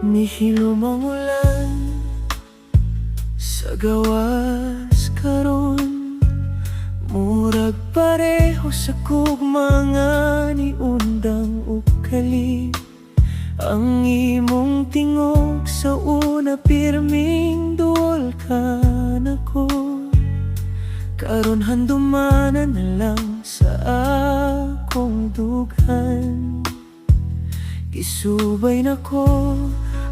Nihilom ang ulan sa gawas karon, murag pareho sa kugmanga ni undang ukali. Ang imong tingog sa una pirming duol ka nako, karon handumanan na lang sa akong dughan. Isubay nako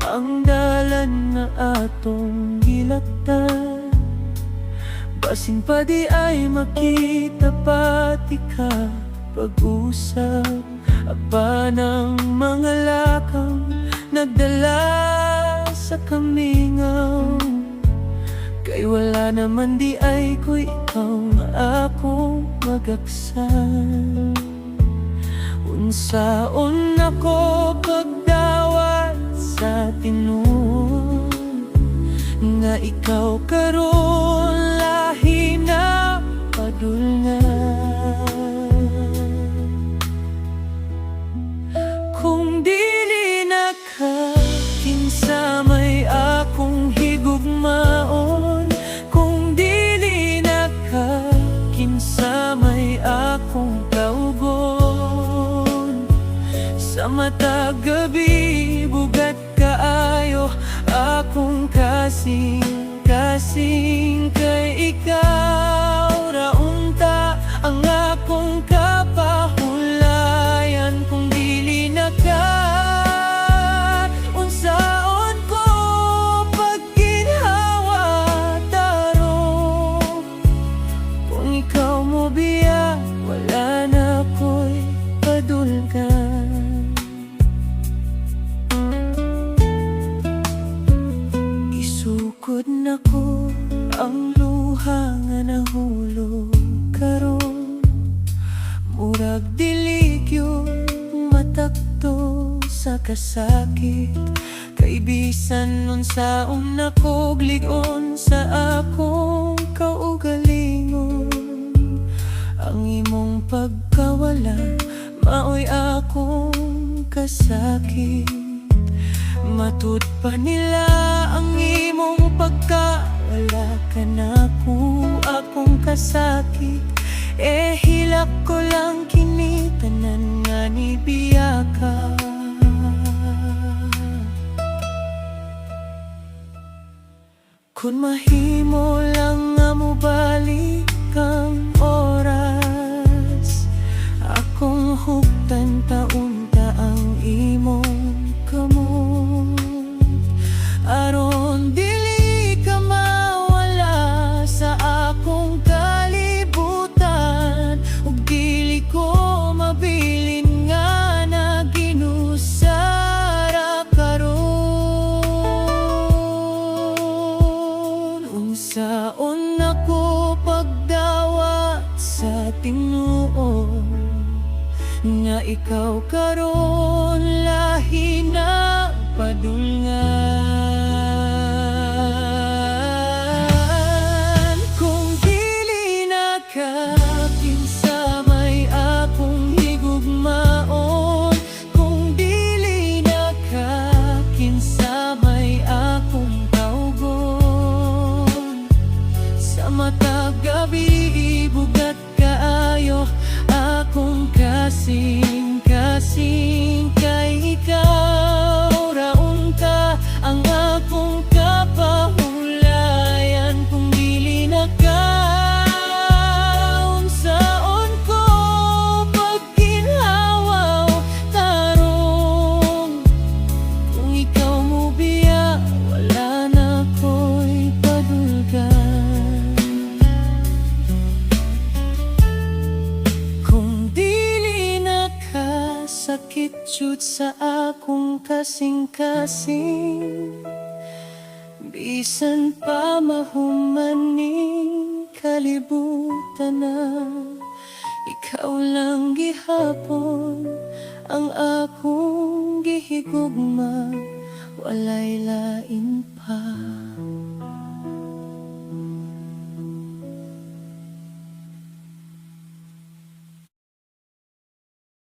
ang dalan na atong gilaktan, basin pa di ay makita pati ka pag-usap. Apa ng mga lakang nagdala sa kamingaw, kay wala naman di ay ko'y ikaw na akong magaksan. Unsaon ako pagdawat sa tinuod nga ikaw karon lahi na padulngan. Kung dili na ka kinsa may akong higugmaon, kung dili na ka kinsa may akong kaugon. Sa matag gabi bugat kaayo akong kasing-kasing, kay ikaw ra unta ang akong kapahulayan. Kung dili na ka, unsaon ko pagginhawa tarong. Kung ikaw mo biya, wala na ko'y padulgan. Isukod na ko ang luha nga nahulog karon, murag dilig yung matakto sa kasakit. Kay bisan nun sa unakog ligon sa akong kaugalingon, ang imong pagkawala maoy akong kasakit. Matud pa nila ang imong pagkawala ka na ko akong kasakit. Hilak ko lang kinitanan nga ni biya ka. Kung mahimo lang nga mo balik ang oras, akong hugtan taunta ang imong kamot. Aron dili ka mawala sa akong kalibutan, ug dili ko mabilin nga na ginusara karon. Unsaon ako pagdawat sa tinuod nga ikaw karon lahi na padulngan. Kung dili na ka kinsa may akong higugmaon, kung dili na ka kinsa may akong kaugon. Sa matag gabi bugat kaayo akong kasing-kasing, kay ikaw ra unta ang akong kapahulayan. Kung dili na ka, unsaon ko pagginhawaw tarong. Kung ikaw mo biya, wala na ko'y padulgan. Kung dili na ka, sakit jud sa akong kasing-kasing. Bisan pa mahumaning kalibutan na, ikaw lang gihapon ang akong gihigugma, walay lain pa.